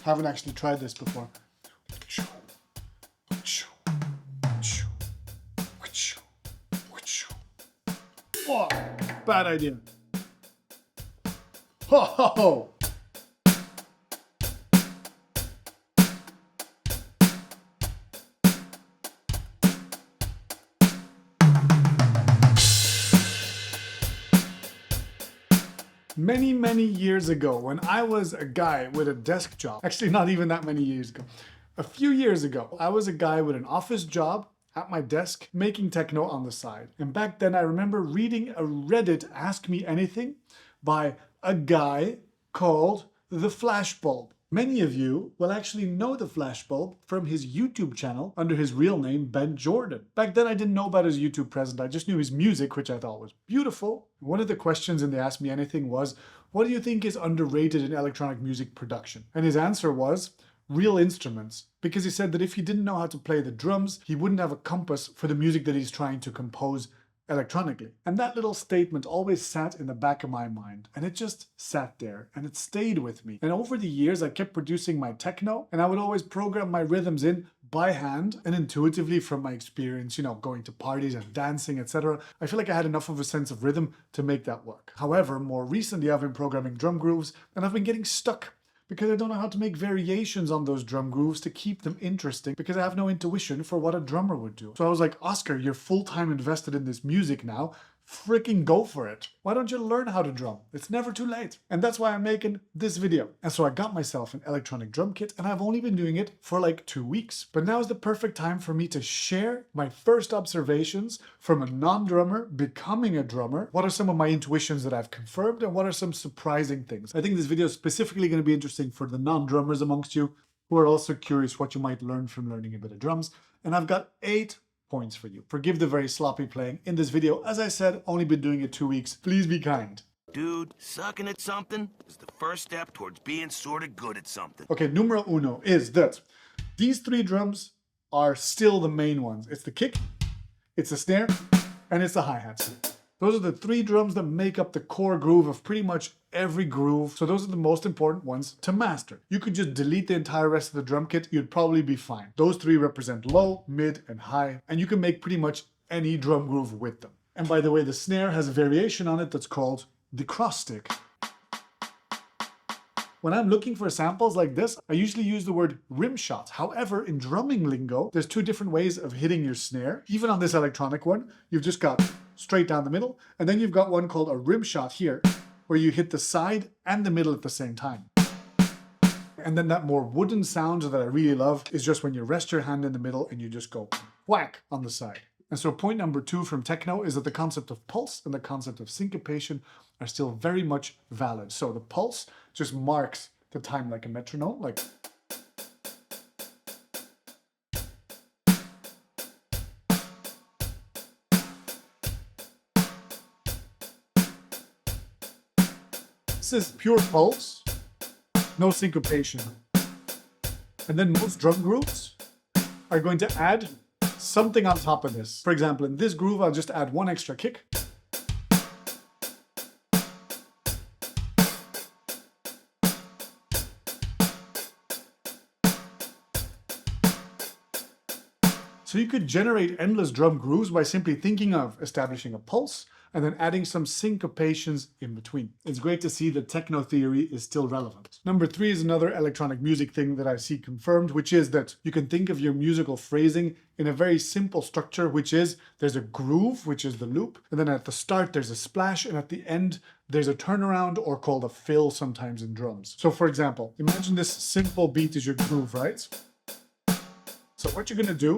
Haven't actually tried this before. Oh, bad idea. Ho ho ho! Many years ago, when I was a guy with a desk job, actually not even that many years ago, a few years ago, I was a guy with an office job at my desk making techno on the side. And back then I remember reading a Reddit Ask Me Anything by a guy called The Flashbulb. Many of you will actually know the Flashbulb from his YouTube channel under his real name, Ben Jordan. Back then I didn't know about his YouTube presence, I just knew his music, which I thought was beautiful. One of the questions in the Ask Me Anything was, what do you think is underrated in electronic music production? And his answer was, real instruments. Because he said that if he didn't know how to play the drums, he wouldn't have a compass for the music that he's trying to compose electronically. And that little statement always sat in the back of my mind, and it just sat there and it stayed with me. And over the years I kept producing my techno, and I would always program my rhythms in by hand and intuitively from my experience, you know, going to parties and dancing, etc. I feel like I had enough of a sense of rhythm to make that work. However, more recently I've been programming drum grooves and I've been getting stuck because I don't know how to make variations on those drum grooves to keep them interesting, because I have no intuition for what a drummer would do. So I was like, Oscar, you're full-time invested in this music now. Freaking go for it. Why don't you learn how to drum? It's never too late. And that's why I'm making this video. And so I got myself an electronic drum kit, and I've only been doing it for like 2 weeks. But now is the perfect time for me to share my first observations from a non-drummer becoming a drummer. What are some of my intuitions that I've confirmed, and what are some surprising things? I think this video is specifically going to be interesting for the non-drummers amongst you who are also curious what you might learn from learning a bit of drums. And I've got 8 points for you. Forgive the very sloppy playing in this video. As I said, only been doing it 2 weeks. Please be kind. Dude, sucking at something is the first step towards being sort of good at something. Okay, numero uno is that these 3 drums are still the main ones. It's the kick, it's the snare, and it's the hi-hats. Those are the 3 drums that make up the core groove of pretty much every groove. So those are the most important ones to master. You could just delete the entire rest of the drum kit, you'd probably be fine. Those 3 represent low, mid, and high, and you can make pretty much any drum groove with them. And by the way, the snare has a variation on it that's called the cross stick. When I'm looking for samples like this, I usually use the word rim shot. However, in drumming lingo, there's 2 different ways of hitting your snare. Even on this electronic one, you've just got straight down the middle, and then you've got one called a rim shot here, where you hit the side and the middle at the same time. And then that more wooden sound that I really love is just when you rest your hand in the middle and you just go whack on the side. And so point number 2 from techno is that the concept of pulse and the concept of syncopation are still very much valid. So the pulse just marks the time like a metronome, like. This is pure pulse, no syncopation. And then most drum grooves are going to add something on top of this. For example, in this groove, I'll just add 1 extra kick. So you could generate endless drum grooves by simply thinking of establishing a pulse and then adding some syncopations in between. It's great to see that techno theory is still relevant. Number 3 is another electronic music thing that I see confirmed, which is that you can think of your musical phrasing in a very simple structure, which is there's a groove, which is the loop, and then at the start there's a splash, and at the end there's a turnaround, or called a fill sometimes in drums. So for example, imagine this simple beat is your groove, right? So what you're gonna do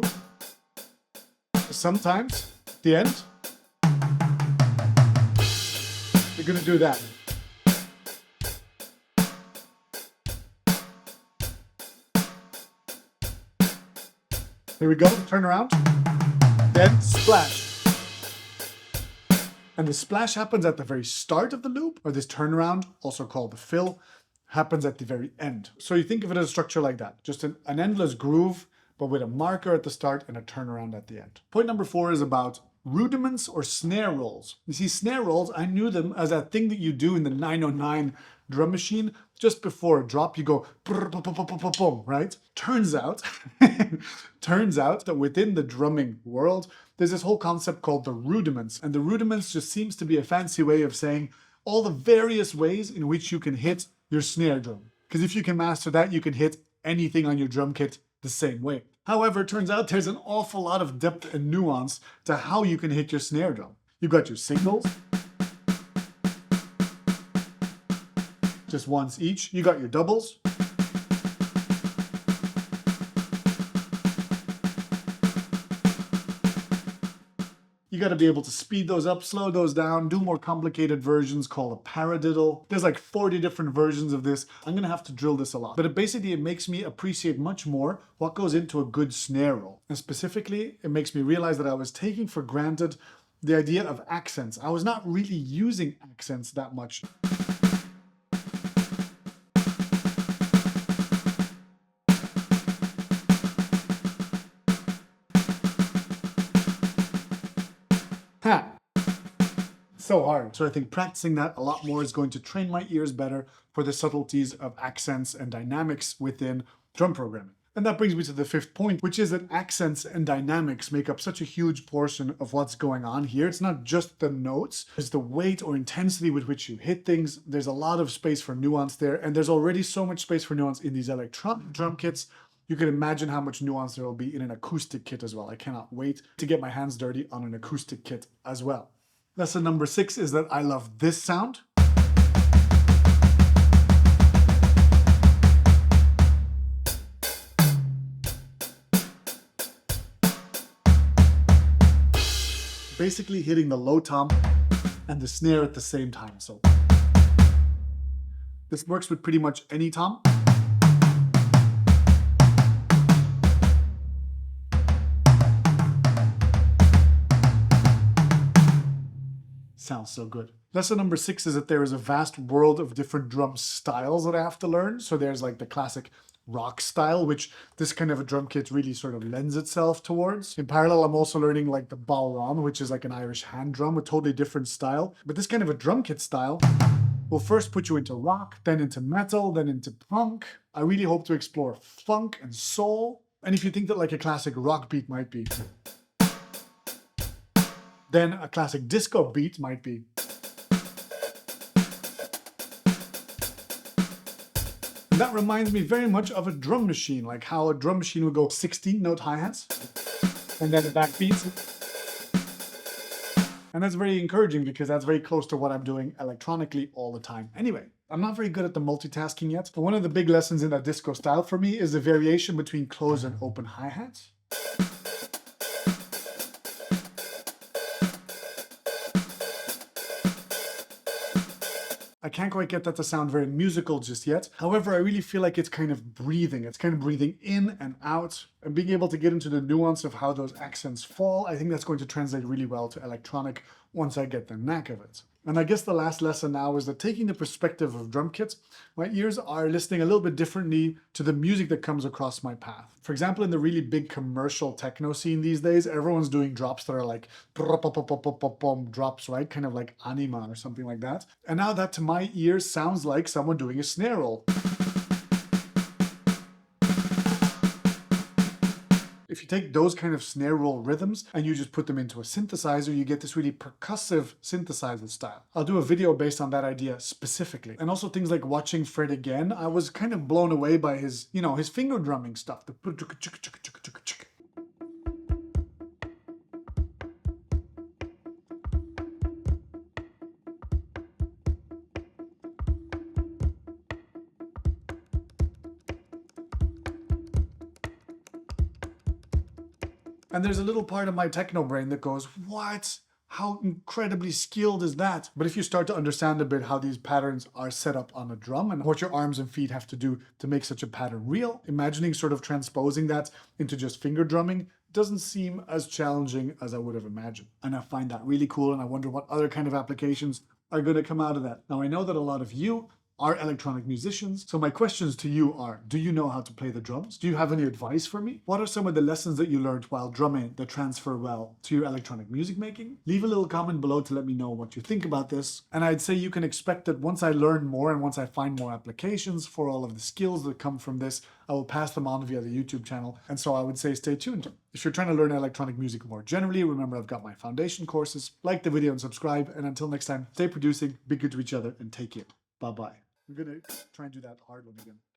is sometimes at the end, you're gonna do that. Here we go, turn around, then splash. And the splash happens at the very start of the loop, or this turnaround, also called the fill, happens at the very end. So you think of it as a structure like that, just an endless groove, but with a marker at the start and a turnaround at the end. Point number 4 is about rudiments or snare rolls. You see, snare rolls, I knew them as that thing that you do in the 909 drum machine just before a drop, you go brr, boom, boom, boom, boom, boom, right? Turns out, turns out that within the drumming world, there's this whole concept called the rudiments. And the rudiments just seems to be a fancy way of saying all the various ways in which you can hit your snare drum. Because if you can master that, you can hit anything on your drum kit the same way. However, it turns out there's an awful lot of depth and nuance to how you can hit your snare drum. You've got your singles, just once each. You got your doubles. You got to be able to speed those up, slow those down, do more complicated versions called a paradiddle. There's like 40 different versions of this. I'm going to have to drill this a lot. But it makes me appreciate much more what goes into a good snare roll. And specifically, it makes me realize that I was taking for granted the idea of accents. I was not really using accents that much. So hard. So I think practicing that a lot more is going to train my ears better for the subtleties of accents and dynamics within drum programming. And that brings me to the fifth point, which is that accents and dynamics make up such a huge portion of what's going on here. It's not just the notes, it's the weight or intensity with which you hit things. There's a lot of space for nuance there, and there's already so much space for nuance in these electronic drum kits. You can imagine how much nuance there will be in an acoustic kit as well. I cannot wait to get my hands dirty on an acoustic kit as well. Lesson number 6 is that I love this sound. Basically hitting the low tom and the snare at the same time. So this works with pretty much any tom. Sounds so good. Lesson number 6 is that there is a vast world of different drum styles that I have to learn. So there's like the classic rock style, which this kind of a drum kit really sort of lends itself towards. In parallel, I'm also learning like the ballroom, which is like an Irish hand drum, a totally different style. But this kind of a drum kit style will first put you into rock, then into metal, then into punk. I really hope to explore funk and soul. And if you think that like a classic rock beat might be, then a classic disco beat might be. And that reminds me very much of a drum machine, like how a drum machine would go 16-note hi-hats, and then the backbeats. And that's very encouraging because that's very close to what I'm doing electronically all the time. Anyway, I'm not very good at the multitasking yet, but one of the big lessons in that disco style for me is the variation between closed and open hi-hats. I can't quite get that to sound very musical just yet. However, I really feel like it's kind of breathing. It's kind of breathing in and out and being able to get into the nuance of how those accents fall. I think that's going to translate really well to electronic once I get the knack of it. And I guess the last lesson now is that taking the perspective of drum kits, my ears are listening a little bit differently to the music that comes across my path. For example, in the really big commercial techno scene these days, everyone's doing drops that are like drops, right? Kind of like anima or something like that. And now that to my ears sounds like someone doing a snare roll. If you take those kind of snare roll rhythms and you just put them into a synthesizer, you get this really percussive synthesizer style. I'll do a video based on that idea specifically. And also things like watching Fred again, I was kind of blown away by his, his finger drumming stuff. And there's a little part of my techno brain that goes, what? How incredibly skilled is that? But if you start to understand a bit how these patterns are set up on a drum and what your arms and feet have to do to make such a pattern real, imagining sort of transposing that into just finger drumming doesn't seem as challenging as I would have imagined. And I find that really cool, and I wonder what other kind of applications are going to come out of that. Now, I know that a lot of you are electronic musicians. So my questions to you are, do you know how to play the drums? Do you have any advice for me? What are some of the lessons that you learned while drumming that transfer well to your electronic music making? Leave a little comment below to let me know what you think about this. And I'd say you can expect that once I learn more and once I find more applications for all of the skills that come from this, I will pass them on via the YouTube channel. And so I would say stay tuned. If you're trying to learn electronic music more generally, remember I've got my foundation courses. Like the video and subscribe. And until next time, stay producing, be good to each other, and take care. Bye-bye. I'm gonna try and do that hard one again.